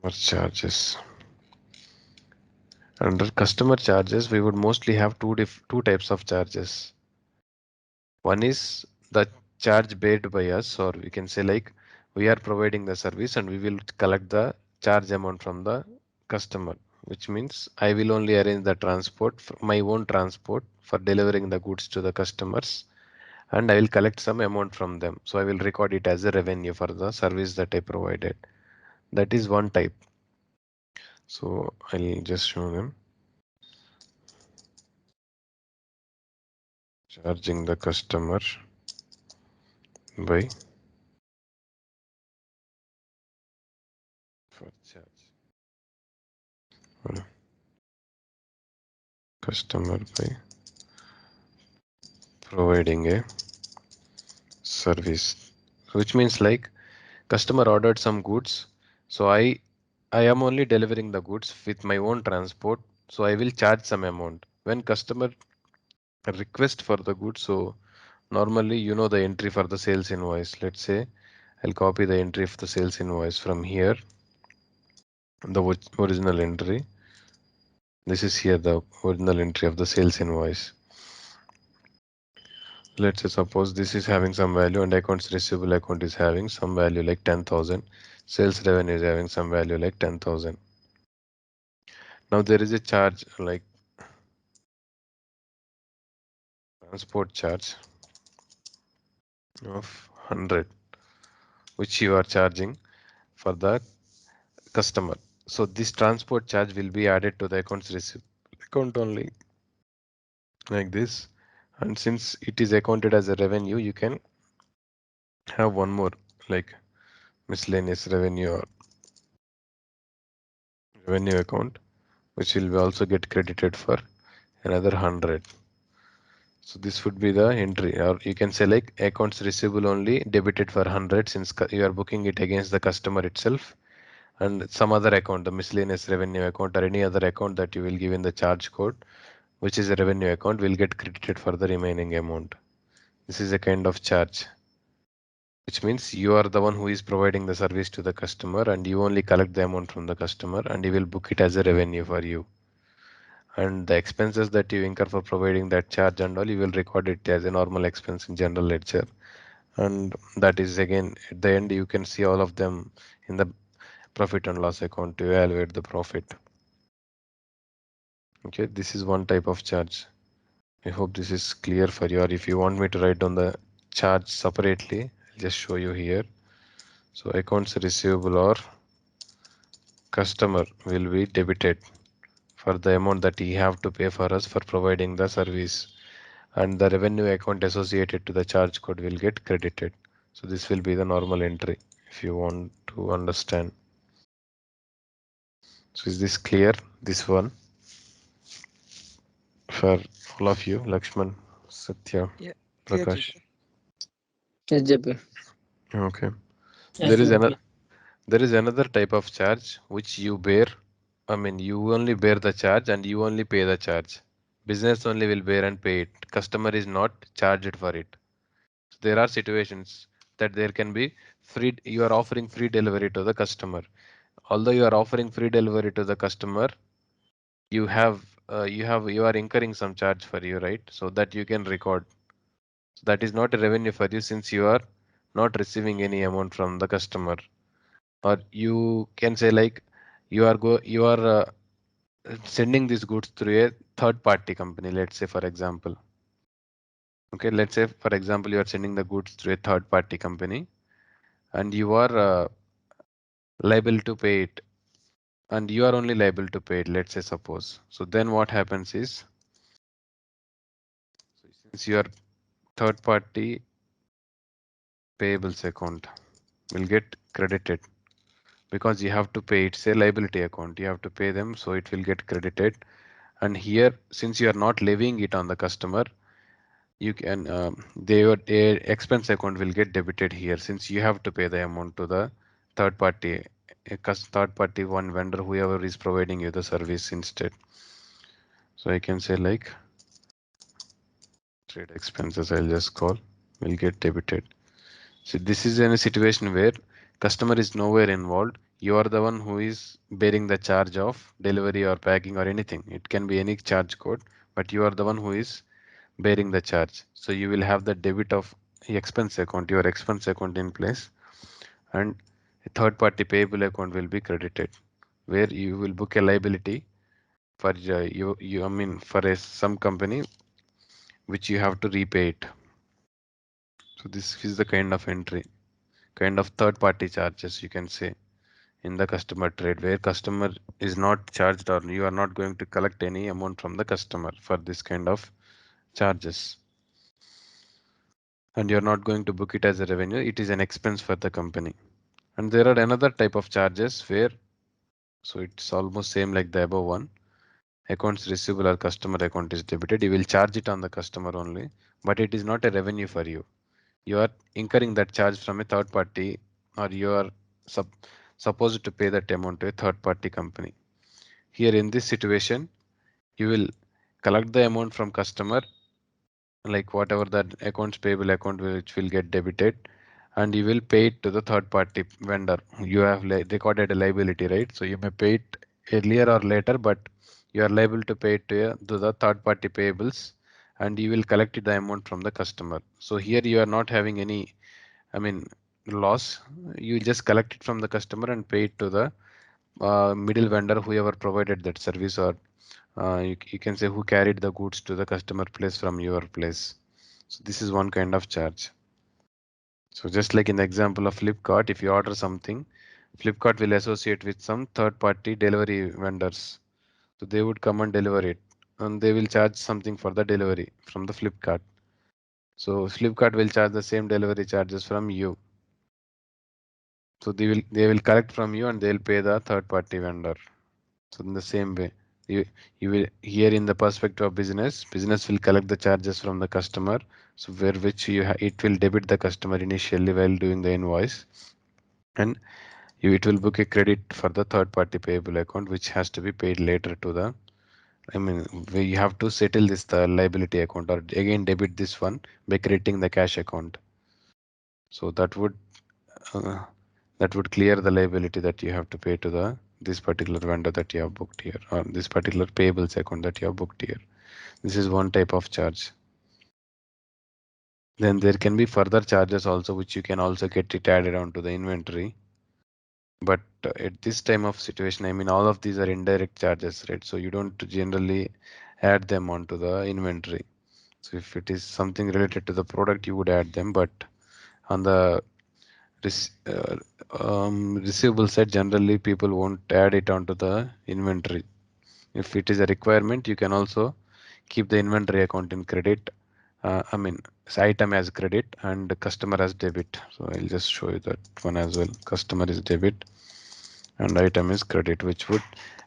Customer charges. Under customer charges, we would mostly have two types of charges. One is the charge paid by us, or we can say like we are providing the service and we will collect the charge amount from the customer, which means I will only arrange the transport, my own transport for delivering the goods to the customers, and I will collect some amount from them. So I will record it as a revenue for the service that I provided. That is one type. So I'll just show them. Charging the customer by for charge. Customer by providing a service, which means like customer ordered some goods, so I am only delivering the goods with my own transport, so I will charge some amount when customer request for the goods. So normally the entry for the sales invoice. Let's say I'll copy the entry of the sales invoice from here, the original entry. This is here the original entry of the sales invoice. Let's say suppose this is having some value and accounts receivable account is having some value like 10,000. Sales revenue is having some value like 10,000. Now there is a charge like transport charge of 100, which you are charging for the customer. So this transport charge will be added to the accounts receivable account only, like this. And since it is accounted as a revenue, you can have one more like miscellaneous revenue or revenue account, which will also get credited for another 100. So this would be the entry, or you can say like accounts receivable only debited for 100 since you are booking it against the customer itself, and some other account, the miscellaneous revenue account or any other account that you will give in the charge code, which is a revenue account, will get credited for the remaining amount. This is a kind of charge, which means you are the one who is providing the service to the customer and you only collect the amount from the customer and you will book it as a revenue for you. And the expenses that you incur for providing that charge and all, you will record it as a normal expense in general ledger. And that is again at the end you can see all of them in the profit and loss account to evaluate the profit. Okay, this is one type of charge. I hope this is clear for you, or if you want me to write down the charge separately, I'll just show you here. So accounts receivable or customer will be debited for the amount that he have to pay for us for providing the service, and the revenue account associated to the charge code will get credited. So this will be the normal entry if you want to understand. So is this clear, this one, for all of you, Lakshman, Satya, Yeah, clear, Prakash? teacher. Yes, JP. Okay. Yes, There is JP. another type of charge which you bear. I mean, you only bear the charge and you only pay the charge. Business only will bear and pay it. Customer is not charged for it. So there are situations that there can be free. You are offering free delivery to the customer. Although you are offering free delivery to the customer, you have you are incurring some charge for you, right? So that you can record. So that is not a revenue for you since you are not receiving any amount from the customer. Or you can say like you are sending these goods through a third party company, let's say for example. Okay, let's say for example you are sending the goods through a third party company and you are liable to pay it, and you are only liable to pay it, let's say suppose. So then what happens is, so since your third party payables account will get credited because you have to pay, it's a liability account, you have to pay them, so it will get credited. And here since you are not levying it on the customer, you can their expense account will get debited here since you have to pay the amount to the third party, third party one vendor, whoever is providing you the service instead. So I can say like trade expenses, I'll just call, will get debited. So this is in a situation where customer is nowhere involved. You are the one who is bearing the charge of delivery or packing or anything. It can be any charge code, but you are the one who is bearing the charge. So you will have the debit of expense account, your expense account in place, and a third party payable account will be credited, where you will book a liability for you I mean for some company which you have to repay it. So this is the kind of entry, kind of third party charges you can say in the customer trade, where customer is not charged or you are not going to collect any amount from the customer for this kind of charges, and you're not going to book it as a revenue. It is an expense for the company. And there are another type of charges where, so it's almost same like the above one. Accounts receivable or customer account is debited, you will charge it on the customer only, but it is not a revenue for you. You are incurring that charge from a third party, or you are sup- supposed to pay that amount to a third party company. Here in this situation, you will collect the amount from customer, like whatever that accounts payable account which will get debited, and you will pay it to the third party vendor. You have recorded a liability, right? So you may pay it earlier or later, but you are liable to pay it to the third party payables, and you will collect the amount from the customer. So here you are not having any, I mean, loss. You just collect it from the customer and pay it to the middle vendor, whoever provided that service, or you can say who carried the goods to the customer place from your place. So this is one kind of charge. So just like in the example of Flipkart, if you order something, Flipkart will associate with some third party delivery vendors. So they would come and deliver it, and they will charge something for the delivery from the Flipkart. So Flipkart will charge the same delivery charges from you. So they will collect from you and they'll pay the third party vendor. So in the same way, you you will, here in the perspective of business will collect the charges from the customer. So where which it will debit the customer initially while doing the invoice, and it will book a credit for the third party payable account, which has to be paid later to the, I mean, we have to settle this the liability account, or again debit this one by crediting the cash account. So uh, that would clear the liability that you have to pay to the this particular vendor that you have booked here, or this particular payables account that you have booked here. This is one type of charge. Then there can be further charges also, which you can also get it added onto the inventory. But at this time of situation, I mean, all of these are indirect charges, right? So you don't generally add them onto the inventory. So if it is something related to the product, you would add them, but on the rec- uh, receivable side, generally people won't add it onto the inventory. If it is a requirement, you can also keep the inventory account in credit. I mean, item as credit and customer as debit. So I'll just show you that one as well. Customer is debit and item is credit, which would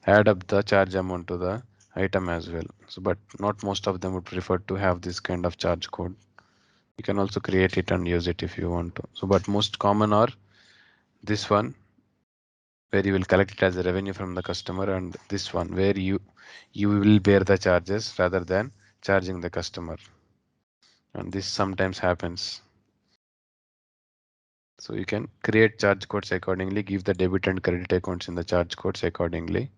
add up the charge amount to the item as well. So, but not most of them would prefer to have this kind of charge code. You can also create it and use it if you want to. So, but most common are this one, where you will collect it as a revenue from the customer, and this one where you will bear the charges rather than charging the customer. And this sometimes happens. So you can create charge codes accordingly, give the debit and credit accounts in the charge codes accordingly,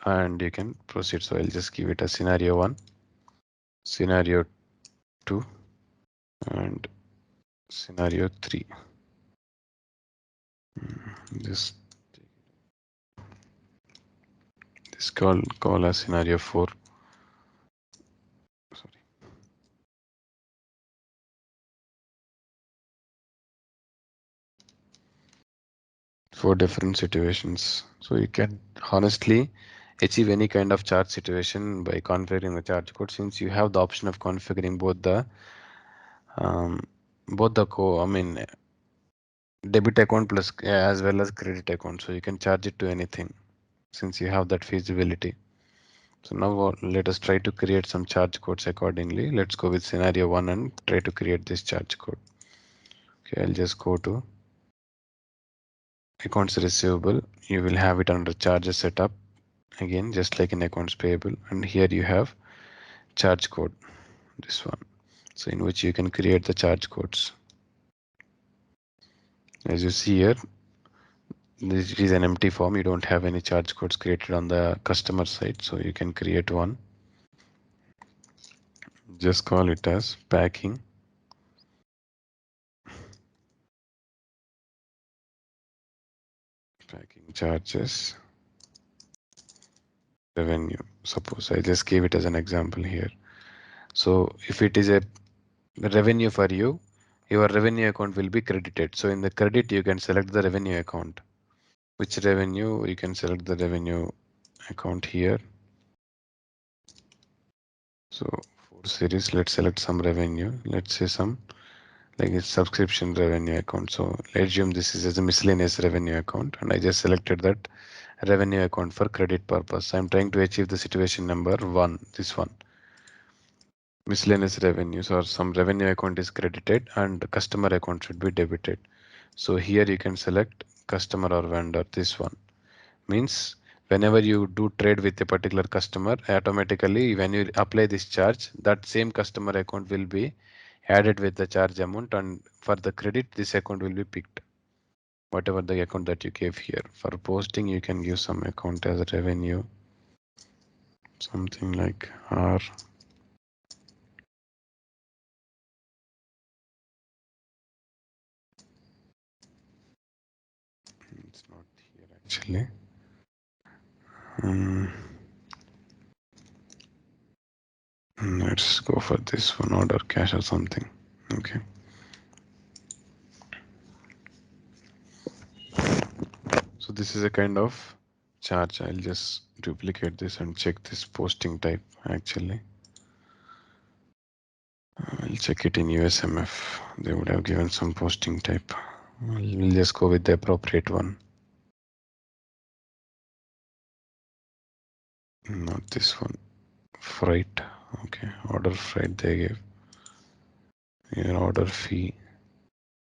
and you can proceed. So I'll just give it a scenario 1, scenario 2, and scenario 3. This this call as scenario 4. Sorry. 4 different situations. So you can honestly achieve any kind of charge situation by configuring the charge code, since you have the option of configuring um, both the I mean, debit account plus as well as credit account. So you can charge it to anything since you have that feasibility. So now let us try to create some charge codes accordingly. Let's go with scenario 1 and try to create this charge code. Okay, I'll just go to accounts receivable. You will have it under charges setup again, just like in accounts payable, and here you have charge code, this one. So in which you can create the charge codes. As you see here, This is an empty form. You don't have any charge codes created on the customer side, so you can create one. Just call it as packing charges revenue. Suppose I just gave it as an example here. So if it is a revenue for you, your revenue account will be credited. So in the credit, you can select the revenue account. Which revenue? You can select the revenue account here. So for series, let's select some revenue. Let's say some like a subscription revenue account. So let's assume this is as a miscellaneous revenue account, and I just selected that revenue account for credit purpose. I'm trying to achieve the situation number one, this one. Miscellaneous revenues or some revenue account is credited and customer account should be debited. So here you can select customer or vendor, this one. Means whenever you do trade with a particular customer, automatically when you apply this charge, that same customer account will be added with the charge amount, and for the credit this account will be picked, whatever the account that you gave here. For posting you can give some account as revenue, something like R. It's not here actually. Mm, let's go for this one, order cash or something. Okay. So this is a kind of charge. I'll just duplicate this and check this posting type actually. I'll check it in USMF. They would have given some posting type. We'll just go with the appropriate one. Not this one. Freight. Okay. Order freight they gave. Your order fee.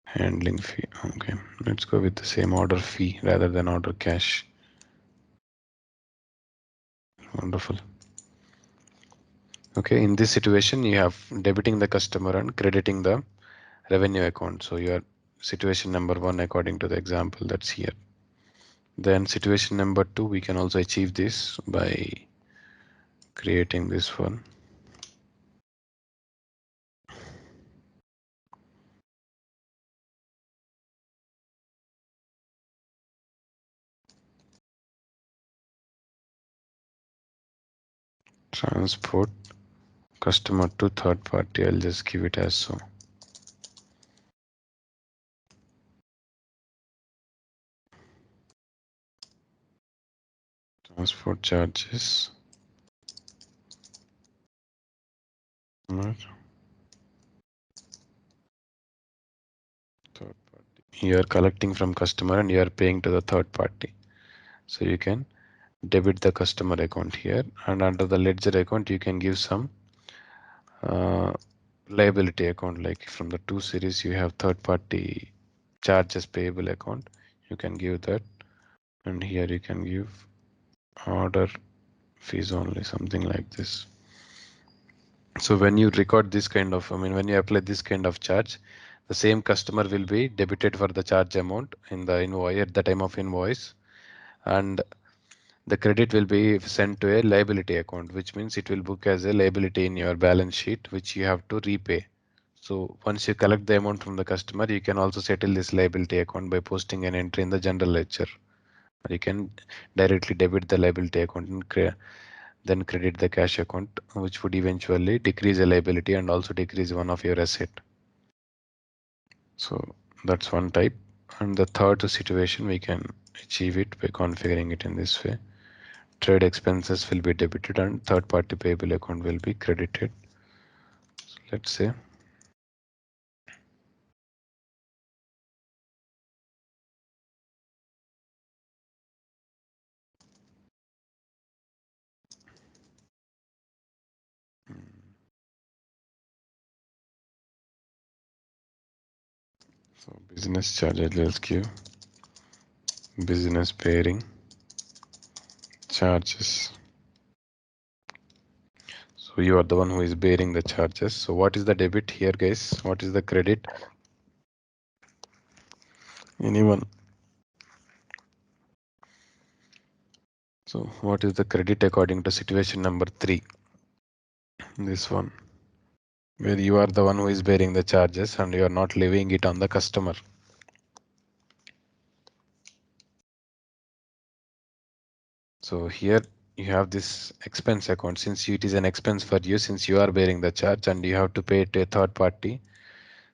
Handling fee. Okay. Let's go with the same order fee rather than order cash. Wonderful. Okay. In this situation, you have debiting the customer and crediting the revenue account. So your situation number one, according to the example that's here. Then situation number two, we can also achieve this by creating this one. Transport customer to third party. I'll just give it as so. Transport charges. Third party. You are collecting from customer and you are paying to the third party. So you can debit the customer account here, and under the ledger account you can give some uh, liability account. Like from the two series you have third party charges payable account, you can give that, and here you can give order fees only, something like this. So when you record this kind of, I mean, when you apply this kind of charge, the same customer will be debited for the charge amount in the invoice at the time of invoice, and the credit will be sent to a liability account, which means it will book as a liability in your balance sheet, which you have to repay. So once you collect the amount from the customer, you can also settle this liability account by posting an entry in the general ledger. You can directly debit the liability account and then credit the cash account, which would eventually decrease a liability and also decrease one of your asset. So that's one type. And the third situation, we can achieve it by configuring it in this way. Trade expenses will be debited and third party payable account will be credited. So let's say so business charges, let's give business bearing charges. So you are the one who is bearing the charges. So what is the debit here, guys? What is the credit? Anyone? So what is the credit according to situation number 3? This one, where you are the one who is bearing the charges and you are not leaving it on the customer. So here you have this expense account. Since it is an expense for you, since you are bearing the charge and you have to pay it to a third party,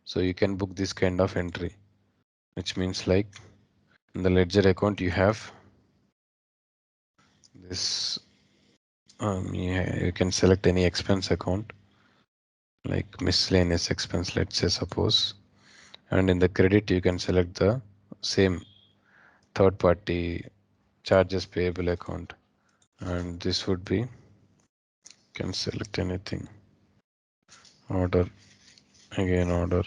so you can book this kind of entry, which means like in the ledger account you have this. You can select any expense account like miscellaneous expense, let's say suppose, and in the credit you can select the same third party charges payable account, and this would be, can select anything, order, again order,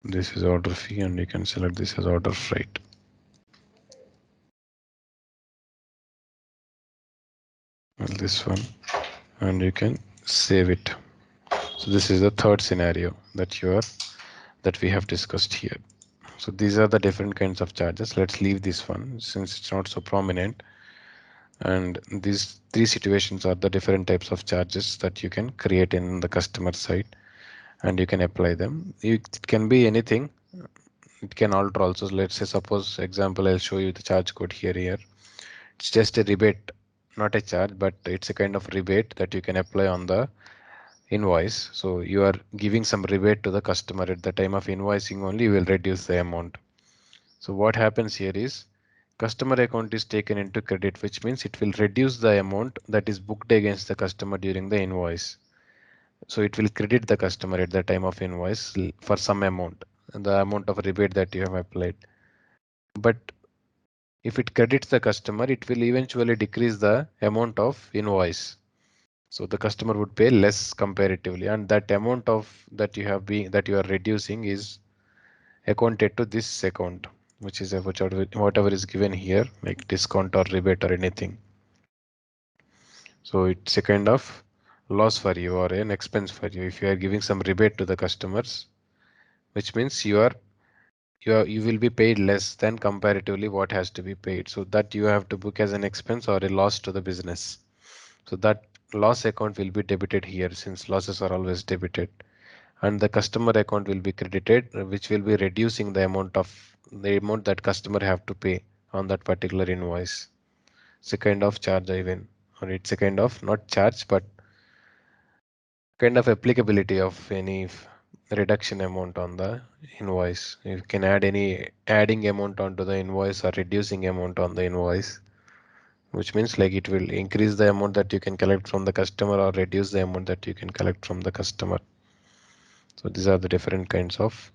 this is order fee, and you can select this as order freight, and this one, and you can save it. So this is the third scenario that we have discussed here. So these are the different kinds of charges. Let's leave this one since it's not so prominent. And these three situations are the different types of charges that you can create in the customer side, and you can apply them. It can be anything. It can alter also. Let's say suppose example, I'll show you the charge code here. It's just a rebate, not a charge, but it's a kind of rebate that you can apply on the invoice. So you are giving some rebate to the customer at the time of invoicing only, you will reduce the amount. So what happens here is customer account is taken into credit, which means it will reduce the amount that is booked against the customer during the invoice. So it will credit the customer at the time of invoice for some amount, the amount of rebate that you have applied. But if it credits the customer, it will eventually decrease the amount of invoice. So the customer would pay less comparatively, and that amount of that you are reducing is accounted to this account, which is whatever is given here, like discount or rebate or anything. So it's a kind of loss for you or an expense for you if you are giving some rebate to the customers, which means you will be paid less than comparatively what has to be paid. So that you have to book as an expense or a loss to the business. So that loss account will be debited here since losses are always debited, and the customer account will be credited, which will be reducing the amount that customer have to pay on that particular invoice. It's a kind of charge even, or it's a kind of not charge but kind of applicability of any reduction amount on the invoice. You can add any adding amount onto the invoice or reducing amount on the invoice, which means like it will increase the amount that you can collect from the customer or reduce the amount that you can collect from the customer. So these are the different kinds of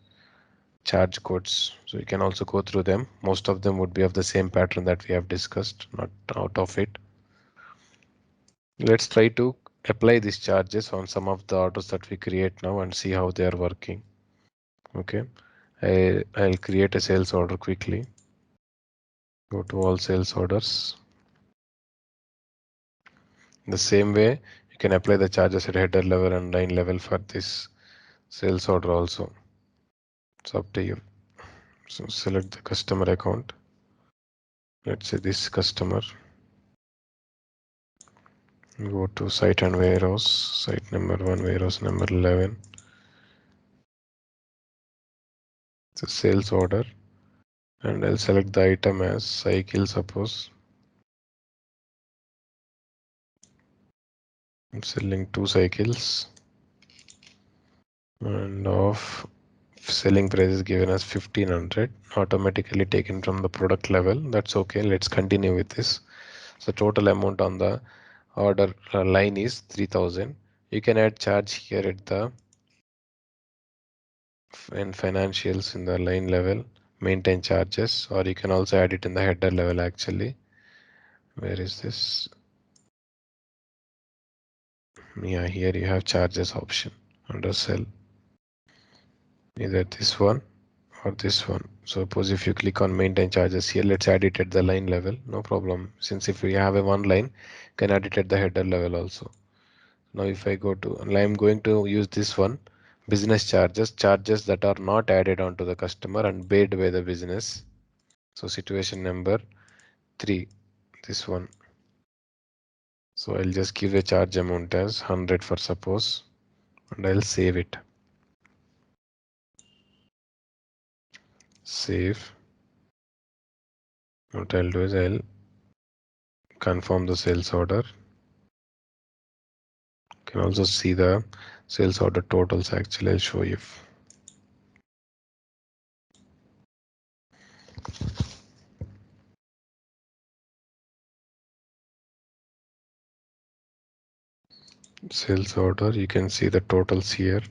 charge codes. So you can also go through them. Most of them would be of the same pattern that we have discussed, not out of it. Let's try to apply these charges on some of the orders that we create now and see how they are working. Okay, I'll create a sales order quickly. Go to all sales orders. The same way, you can apply the charges at header level and line level for this sales order also. It's up to you. So select the customer account. Let's say this customer. Go to site and warehouse, site number 1, warehouse number 11. It's a sales order, and I'll select the item as cycle. Suppose I'm selling 2 cycles, and of selling price is given as 1500, automatically taken from the product level. That's okay. Let's continue with this. So total amount on the order line is 3000. You can add charge here at the in financials in the line level, maintain charges, or you can also add it in the header level actually. Where is this? Yeah, here you have charges option under cell, either this one or this one. Suppose if you click on maintain charges here, let's add it at the line level, no problem. Since if we have a one line, you can add it at the header level also. Now if I go to, and I'm going to use this one, business charges that are not added onto the customer and paid by the business. So situation number 3, this one, So I'll just give a charge amount as 100 for suppose, and I'll save it. Save. What I'll do is I'll confirm the sales order. You can also see the sales order totals. Actually, I'll show you. Sales order, you can see the totals here.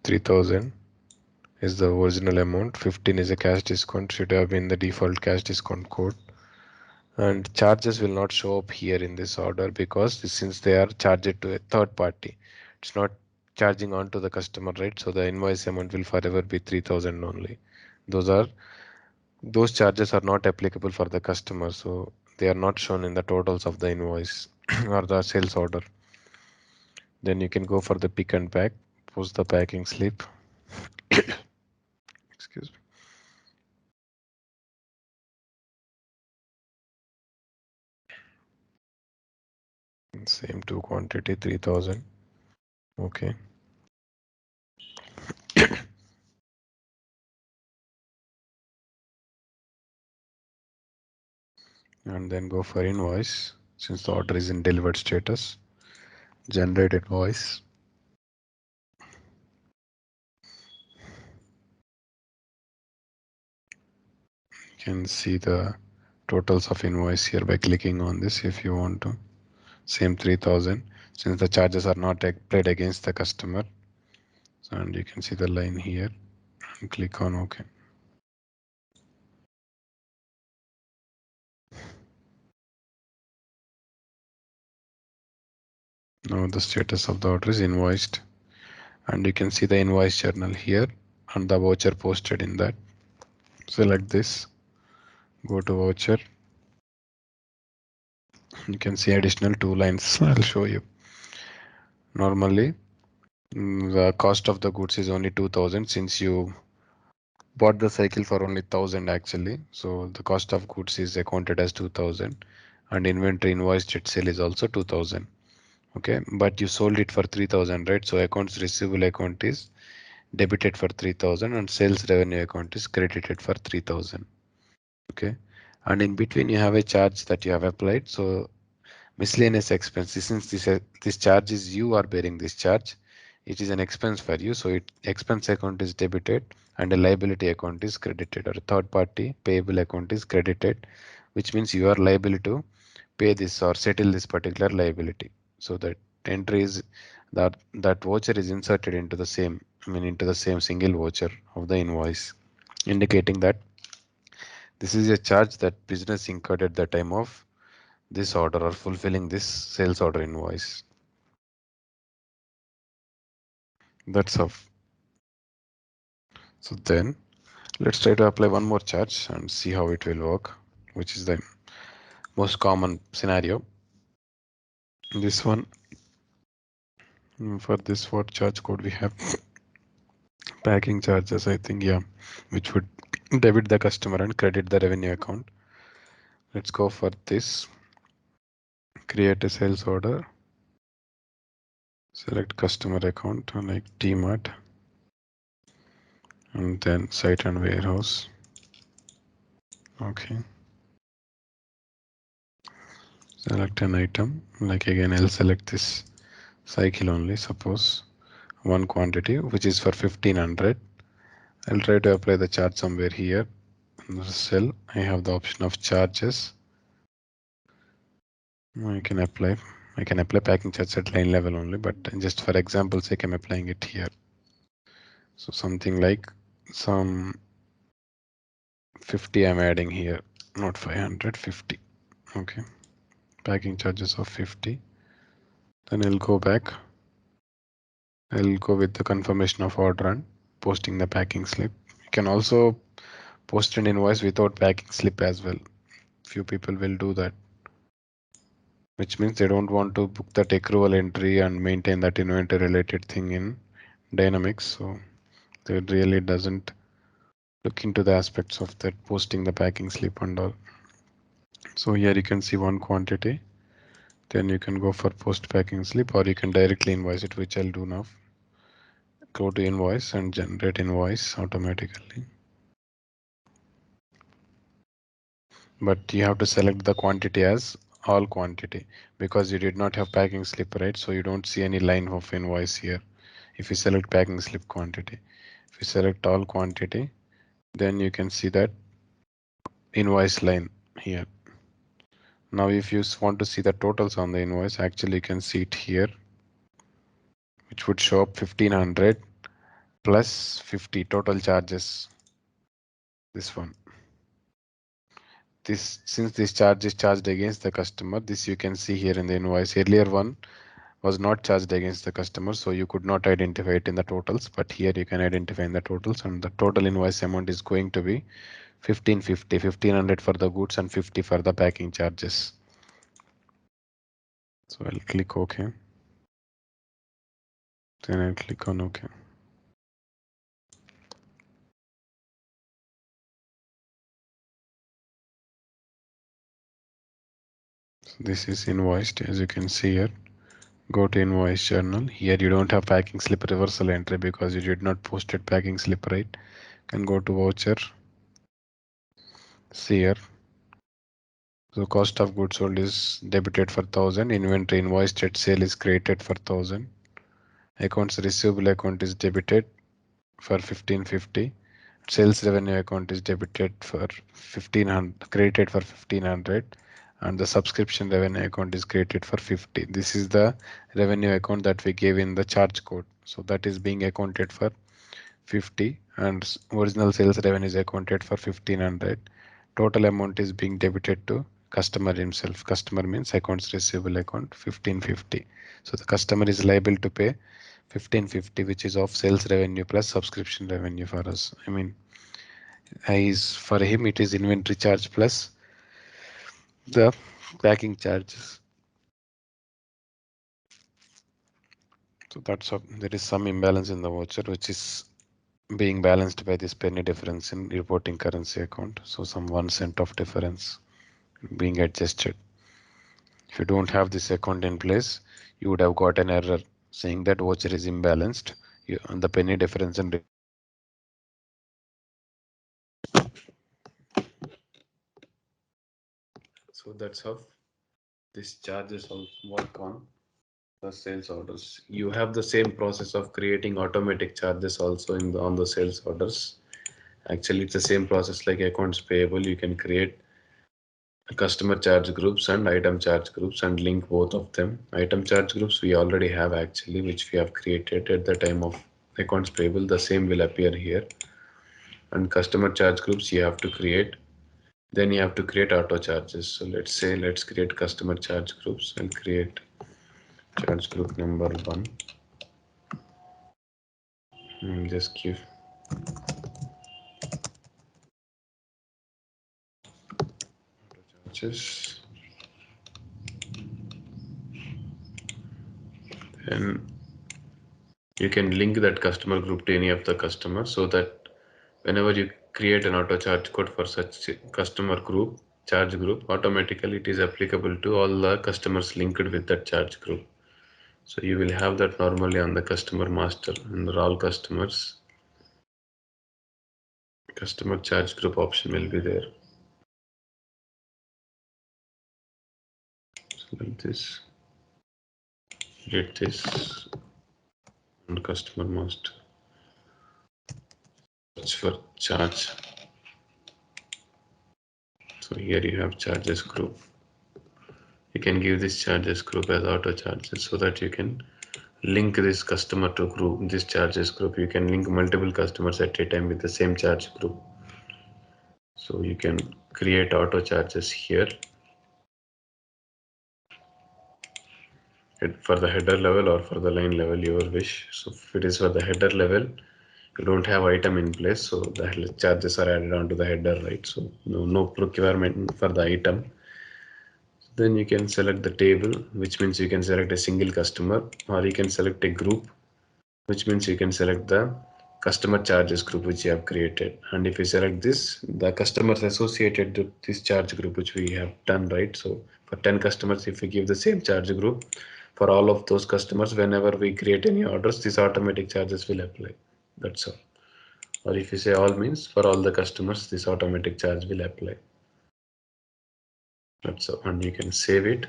3000 is the original amount. 15 is a cash discount, should have been the default cash discount code. And charges will not show up here in this order because since they are charged to a third party, it's not charging on to the customer, right? So the invoice amount will forever be 3000 only. Those charges are not applicable for the customer, so they are not shown in the totals of the invoice or the sales order. Then you can go for the pick and pack, post the packing slip. Excuse me. Same to quantity 3000. Okay. And then go for invoice. Since the order is in delivered status, generate invoice. You can see the totals of invoice here by clicking on this if you want to. Same 3000 since the charges are not paid against the customer. So, and you can see the line here and click on OK. Now the status of the order is invoiced, and you can see the invoice journal here and the voucher posted in that. Select this, go to voucher. You can see additional 2 lines. I'll show you. Normally, the cost of the goods is only 2000 since you bought the cycle for only 1000 actually. So the cost of goods is accounted as 2000, and inventory invoiced at sale is also 2000. Okay, but you sold it for 3000, right? So accounts receivable account is debited for 3000 and sales revenue account is credited for 3000. Okay, and in between you have a charge that you have applied. So miscellaneous expenses, since this charge is you are bearing this charge, it is an expense for you, so it expense account is debited and a liability account is credited, or a third party payable account is credited, which means you are liable to pay this or settle this particular liability. So that entry is that voucher is inserted into the same, into the same single voucher of the invoice, indicating that this is a charge that business incurred at the time of this order or fulfilling this sales order invoice. That's how. So then let's try to apply one more charge and see how it will work, which is the most common scenario. This one, for this what charge code we have? Packing charges, I think, yeah, which would debit the customer and credit the revenue account. Let's go for this. Create a sales order. Select customer account like Tmart, and then site and warehouse. Okay. Select an item, like again I'll select this cycle only, suppose one quantity which is for 1500. I'll try to apply the charge somewhere here in the cell. I have the option of charges. I can apply packing charge at line level only, but just for example sake I'm applying it here. So something like some 50 I'm adding here, not 500, 50. Okay, packing charges of 50. Then I'll go back. I'll go with the confirmation of order and posting the packing slip. You can also post an invoice without packing slip as well. Few people will do that, which means they don't want to book that accrual entry and maintain that inventory related thing in Dynamics. So they really doesn't look into the aspects of that posting the packing slip and all. So here you can see one quantity. Then you can go for post packing slip, or you can directly invoice it, which I'll do now. Go to invoice and generate invoice automatically. But you have to select the quantity as all quantity because you did not have packing slip, right? So you don't see any line of invoice here. If you select packing slip quantity, if you select all quantity, then you can see that invoice line here. Now, if you want to see the totals on the invoice, actually you can see it here, which would show up 1500 plus 50 total charges. This one. This, since this charge is charged against the customer, this you can see here in the invoice. Earlier one was not charged against the customer, so you could not identify it in the totals, but here you can identify in the totals, and the total invoice amount is going to be 1550, 1500 for the goods and 50 for the packing charges. So I'll click OK. Then I'll click on OK. So this is invoiced, as you can see here. Go to invoice journal. Here you don't have packing slip reversal entry because you did not post it packing slip, right? Can go to voucher. See here. So cost of goods sold is debited for 1000. Inventory invoiced at sale is created for 1000. Accounts receivable account is debited for 1550. Sales revenue account is debited for 1500, created for 1500, and the subscription revenue account is created for 50. This is the revenue account that we gave in the charge code. So that is being accounted for 50, and original sales revenue is accounted for 1500. Total amount is being debited to customer himself. Customer means accounts receivable account 1550. So the customer is liable to pay 1550, which is of sales revenue plus subscription revenue for us. I mean, is for him it is inventory charge plus the packing charges. So that's how there is some imbalance in the voucher, which is being balanced by this penny difference in reporting currency account. So some 1 cent of difference being adjusted. If you don't have this account in place, you would have got an error saying that voucher is imbalanced. The penny difference in reporting currency account is being adjusted. So that's how this charges all work on the sales orders. You have the same process of creating automatic charges also in on the sales orders. Actually, it's the same process like accounts payable. You can create customer charge groups and item charge groups and link both of them. Item charge groups we already have actually, which we have created at the time of accounts payable. The same will appear here. And customer charge groups you have to create. Then you have to create auto charges. So let's create customer charge groups and create charge group number 1. Just give charges, and you can link that customer group to any of the customers so that whenever you create an auto charge code for such customer group, charge group, automatically it is applicable to all the customers linked with that charge group. So you will have that normally on the customer master under all customers. Customer charge group option will be there. So like this, edit this on customer master. Search for charge. So here you have charges group. You can give this charges group as auto charges so that you can link this customer to group, this charges group. You can link multiple customers at a time with the same charge group. So you can create auto charges here for the header level or for the line level, your wish. So if it is for the header level, you don't have item in place, so the charges are added onto the header, right? So no requirement for the item. Then you can select the table, which means you can select a single customer, or you can select a group, which means you can select the customer charges group which you have created. And if you select this, the customers associated with this charge group which we have done, right? So for 10 customers, if we give the same charge group for all of those customers, whenever we create any orders, these automatic charges will apply. That's all. Or if you say all, means for all the customers this automatic charge will apply. That's all. And you can save it.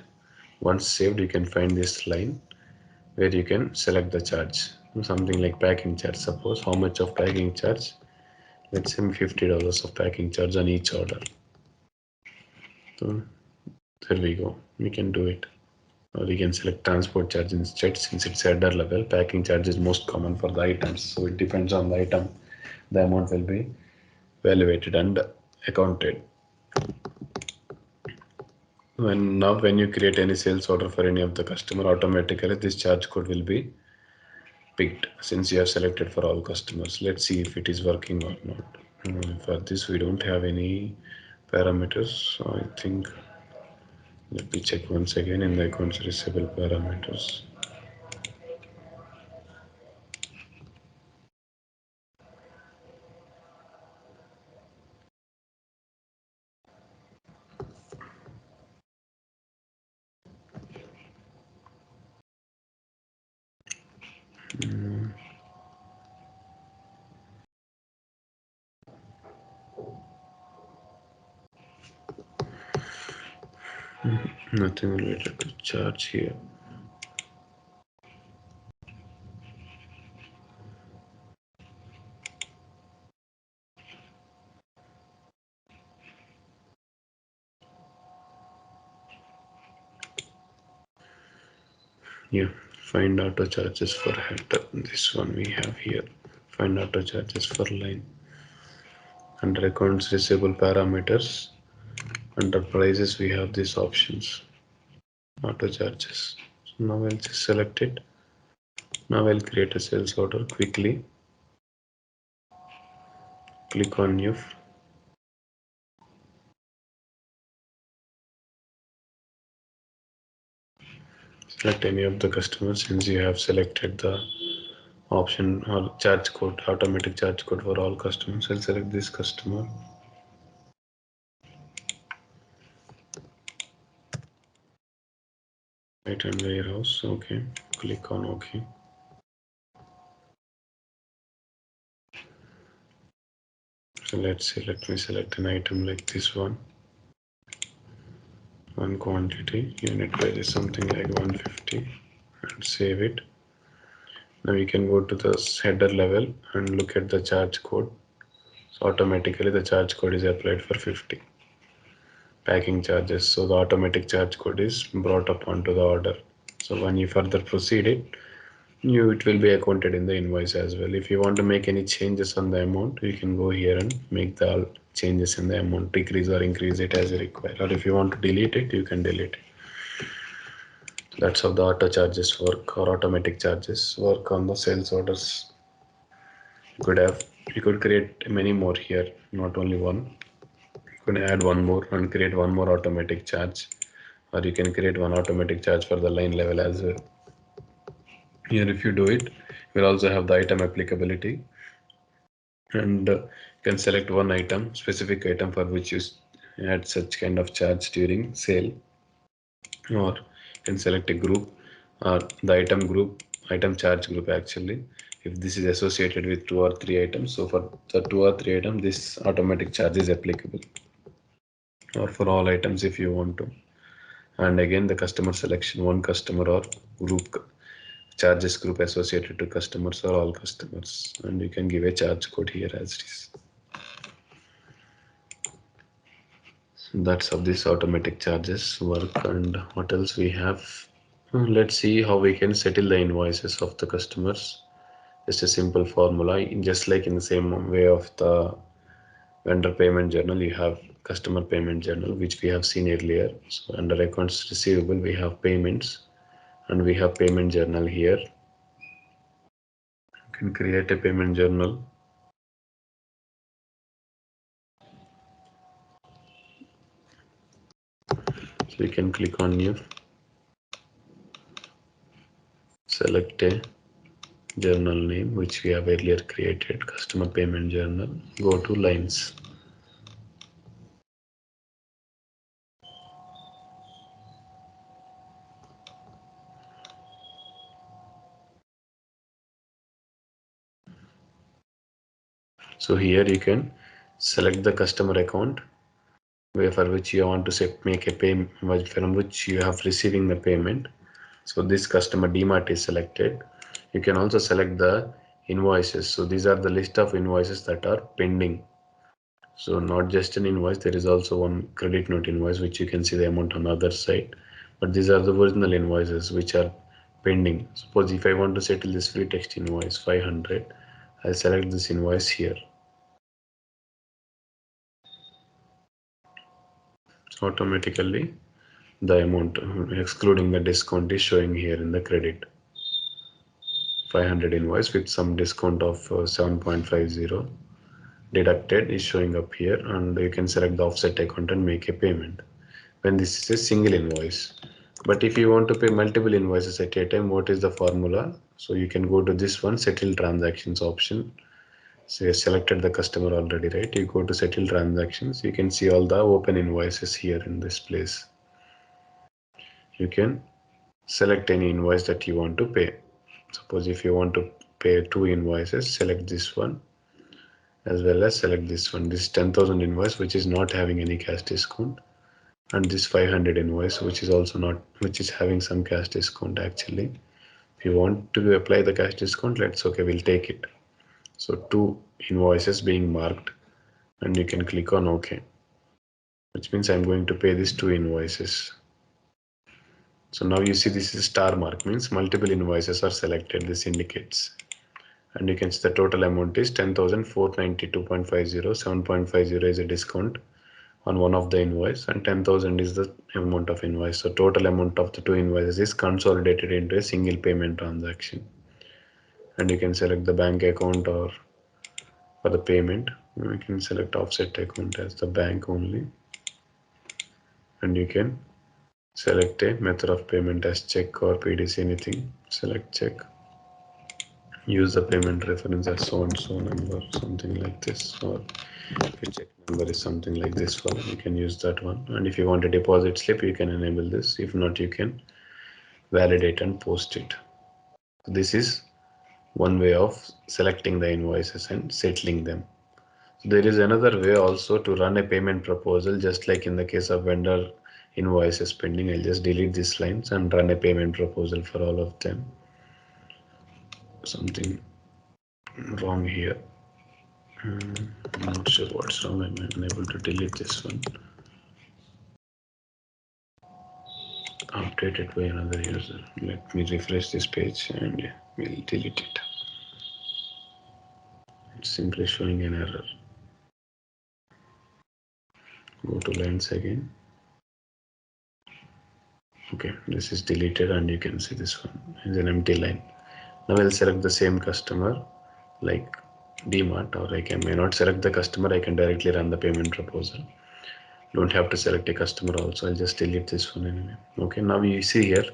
Once saved, you can find this line where you can select the charge, something like packing charge. Suppose how much of packing charge, let's say $50 of packing charge on each order. So there we go, we can do it. Or we can select transport charge instead, since it's header level. Packing charge is most common for the items, so it depends on the item, the amount will be evaluated and accounted. When you create any sales order for any of the customer, automatically this charge code will be picked since you have selected for all customers. Let's see if it is working or not. For this we don't have any parameters, so I think, let me check once again in the accounts receivable parameters. Nothing related to charge here. Yeah, find auto charges for header. This one we have here. Find auto charges for line. Under accounts receivable parameters, under prices we have these options. Auto charges. So now I'll just select it. Now I'll create a sales order quickly. Click on new. Select any of the customers since you have selected the option or charge code, automatic charge code for all customers. I'll select this customer. Item warehouse. Okay. Click on OK. So let's see. Let me select an item like this one. One quantity. Unit price is something like 150. And save it. Now you can go to the header level and look at the charge code. So automatically the charge code is applied for 50 packing charges. So the automatic charge code is brought up onto the order. So when you further proceed it will be accounted in the invoice as well. If you want to make any changes on the amount, you can go here and make the changes in the amount, decrease or increase it as you require. Or if you want to delete it, you can delete it. That's how the auto charges work, or automatic charges work on the sales orders. You could create many more here, not only one. You can add one more and create one more automatic charge, or you can create one automatic charge for the line level as well. Here if you do it, you'll also have the item applicability, and you can select one item, specific item for which you add such kind of charge during sale, or you can select a group or the item charge group actually, if this is associated with 2 or 3 items. So for the 2 or 3 items this automatic charge is applicable, or for all items if you want to. And again the customer selection, one customer or group charges group associated to customers or all customers, and you can give a charge code here as it is. That's how this automatic charges work. And what else we have? Let's see how we can settle the invoices of the customers. Just a simple formula, just like in the same way of the vendor payment journal, you have customer payment journal which we have seen earlier. So under accounts receivable we have payments, and we have payment journal here. You can create a payment journal. So you can click on new, select a journal name which we have earlier created, customer payment journal. Go to lines. So here you can select the customer account where for which you want to set make a payment, from which you have receiving the payment. So this customer DMart is selected. You can also select the invoices. So these are the list of invoices that are pending. So not just an invoice, there is also one credit note invoice which you can see the amount on the other side. But these are the original invoices which are pending. Suppose if I want to settle this free text invoice 500, I'll select this invoice here. So automatically the amount excluding the discount is showing here in the credit. 500 invoice with some discount of 7.50 deducted is showing up here, and you can select the offset account and make a payment when this is a single invoice. But if you want to pay multiple invoices at a time, what is the formula? So you can go to this one, settle transactions option. So you selected the customer already, right? You go to settle transactions. You can see all the open invoices here in this place. You can select any invoice that you want to pay. Suppose if you want to pay 2 invoices, select this one as well as select this one. This 10,000 invoice which is not having any cash discount, and this 500 invoice which is also not, which is having some cash discount actually. If you want to apply the cash discount, let's okay, we'll take it. So 2 invoices being marked, and you can click on OK, which means I'm going to pay these 2 invoices. So now you see this is star mark, means multiple invoices are selected. This indicates, and you can see the total amount is 10,492.50. 7.50 is a discount on one of the invoice, and 10,000 is the amount of invoice. So total amount of the 2 invoices is consolidated into a single payment transaction. And you can select the bank account, or for the payment we can select offset account as the bank only, and you can select a method of payment as check or PDC, anything. Select check. Use the payment reference as so and so number, something like this, or if your check number is something like this one, you can use that one. And if you want a deposit slip, you can enable this. If not, you can validate and post it. This is one way of selecting the invoices and settling them. There is another way also to run a payment proposal, just like in the case of vendor invoices pending. I'll just delete these lines and run a payment proposal for all of them. Something wrong here. I'm not sure what's wrong. I'm unable to delete this one. Updated by another user. Let me refresh this page and we'll delete it. It's simply showing an error. Go to lines again. Okay, this is deleted, and you can see this one is an empty line. Now I'll select the same customer like DMart, or I may not select the customer. I can directly run the payment proposal. Don't have to select a customer also. I'll just delete this one anyway. Okay, now you see here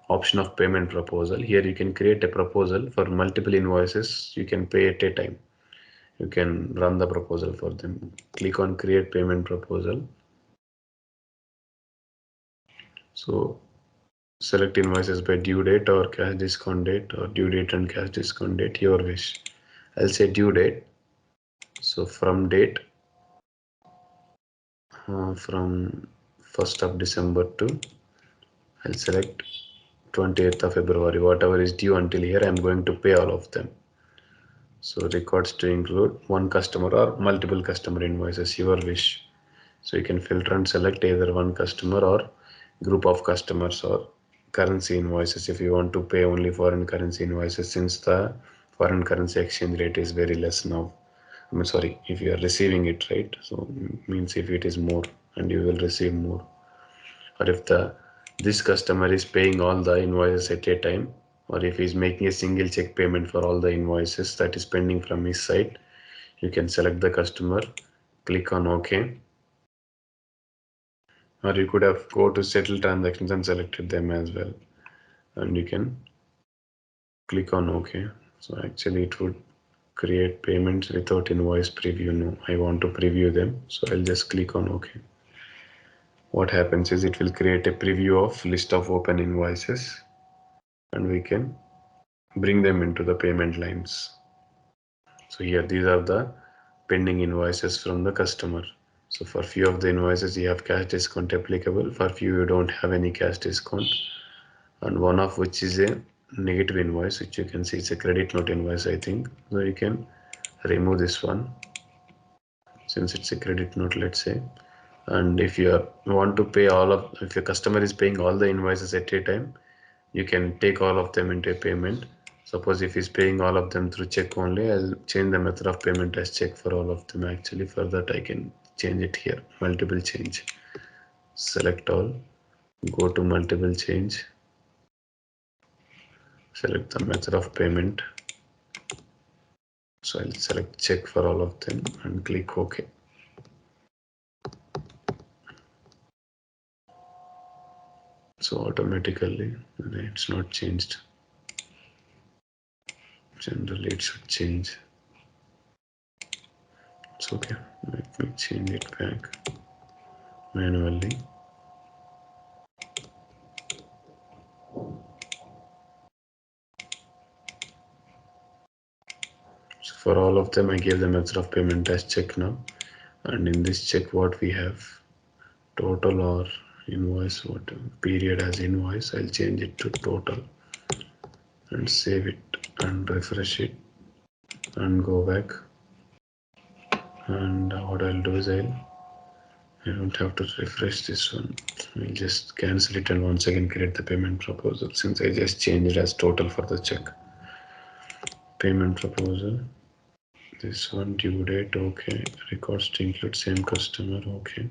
option of payment proposal. Here you can create a proposal for multiple invoices. You can pay at a time. You can run the proposal for them. Click on create payment proposal. So select invoices by due date or cash discount date, or due date and cash discount date, your wish. I'll say due date. So from date from 1st of December to, I'll select 28th of February. Whatever is due until here, I'm going to pay all of them. So records to include one customer or multiple customer invoices, your wish. So you can filter and select either one customer or group of customers, or currency invoices if you want to pay only foreign currency invoices, since the foreign currency exchange rate is very less now. I mean, sorry, if you are receiving it, right? So means if it is more, and you will receive more. Or if this customer is paying all the invoices at a time, or if he's making a single check payment for all the invoices that is pending from his side, you can select the customer, click on OK, or you could have go to settle transactions and selected them as well, and you can click on OK. So actually it would create payments without invoice preview. No, I want to preview them, so I'll just click on OK. What happens is it will create a preview of list of open invoices, and we can bring them into the payment lines. So here these are the pending invoices from the customer. So for few of the invoices you have cash discount applicable, for few you don't have any cash discount, and one of which is a negative invoice, which you can see it's a credit note invoice, I think. So you can remove this one since it's a credit note, let's say. And if you want to pay if your customer is paying all the invoices at a time, you can take all of them into a payment. Suppose if he's paying all of them through check only, I'll change the method of payment as check for all of them. Actually, for that I can change it here, multiple change. Select all, go to multiple change, select the method of payment. So I'll select check for all of them and click OK. So automatically it's not changed. Generally it should change. It's okay. Let me change it back manually. So for all of them I gave the method of payment as check now, and in this check what we have, total or invoice, what period as invoice, I'll change it to total and save it and refresh it and go back. And what I'll do is I don't have to refresh this one. I'll just cancel it and once again create the payment proposal, since I just changed it as total for the check. Payment proposal, this one, due date, okay. Records to include same customer, okay.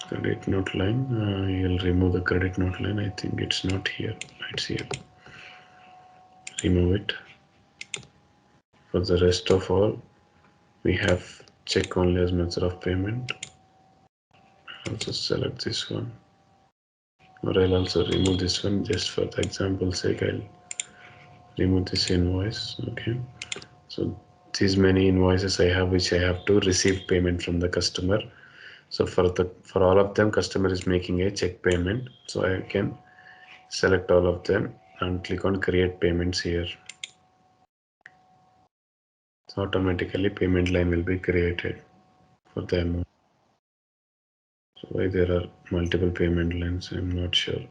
Credit note line, you'll remove the credit note line. I think it's not here, it's here. Remove it. For the rest of all, we have check only as method of payment. Also select this one, or I'll also remove this one just for the example's sake. I'll remove this invoice. Okay, so these many invoices I have which I have to receive payment from the customer. So for all of them, customer is making a check payment, so I can select all of them and click on create payments here. So automatically payment line will be created for the amount. So why there are multiple payment lines, I'm not sure.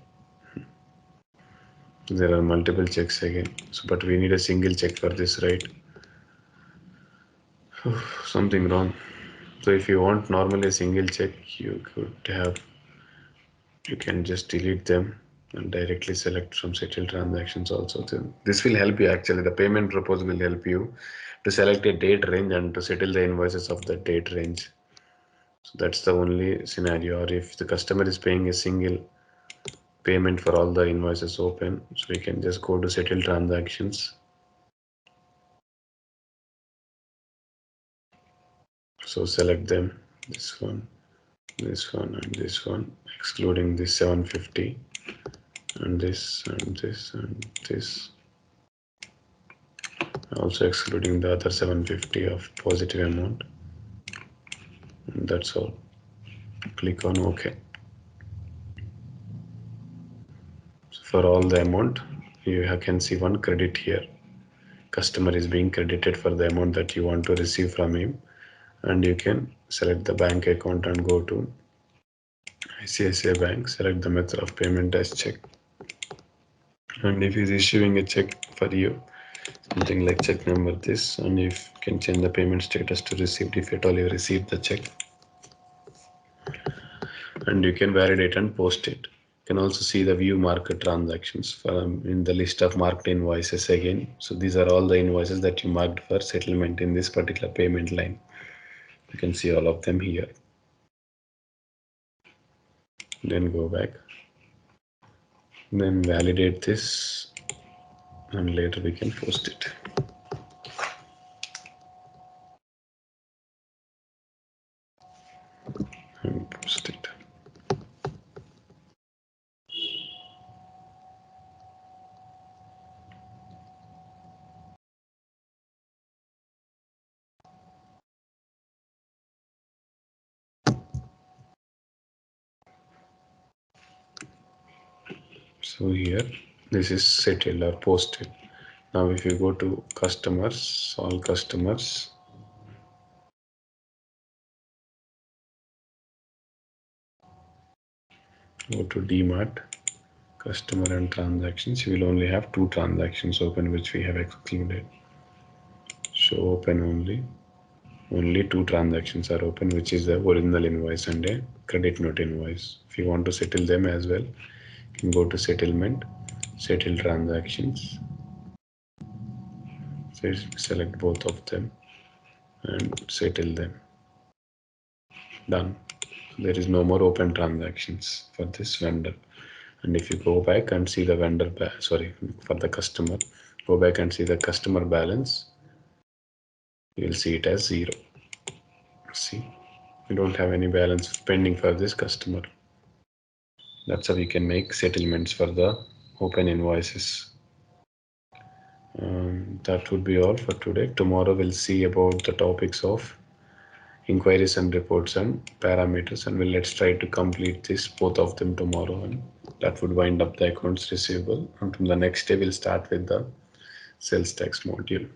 There are multiple checks again, so but we need a single check for this, right? Something wrong. So if you want normally a single check, you can just delete them and directly select from settle transactions also. Then this will help you actually. The payment proposal will help you to select a date range and to settle the invoices of the date range. So that's the only scenario. Or if the customer is paying a single payment for all the invoices open, so we can just go to settle transactions. So select them, this one, this one, and this one, excluding this 750 and this and this and this, also excluding the other 750 of positive amount. And that's all. Click on OK. So for all the amount, you can see one credit here. Customer is being credited for the amount that you want to receive from him, and you can select the bank account and go to ICICI Bank, select the method of payment as check, and if he's issuing a check for you, something like check number this, and you can change the payment status to received if at all you received the check, and you can validate and post it. You can also see the view market transactions in the list of marked invoices again. So these are all the invoices that you marked for settlement in this particular payment line. You can see all of them here. Then go back, then validate this, and later we can post it and post it. So here this is settled or posted. Now if you go to customers, all customers, go to DMart, customer and transactions, you will only have two transactions open which we have excluded. Show open only two transactions are open, which is the original invoice and a credit note invoice. If you want to settle them as well, you can go to settlement, settle transactions, so select both of them and settle them. Done. There is no more open transactions for this vendor. And if you go back and see the vendor, sorry, for the customer, go back and see the customer balance, you will see it as zero. See, we don't have any balance pending for this customer. That's how we can make settlements for the open invoices. That would be all for today. Tomorrow we'll see about the topics of inquiries and reports and parameters, and let's try to complete this both of them tomorrow, and that would wind up the accounts receivable. And from the next day we'll start with the sales tax module.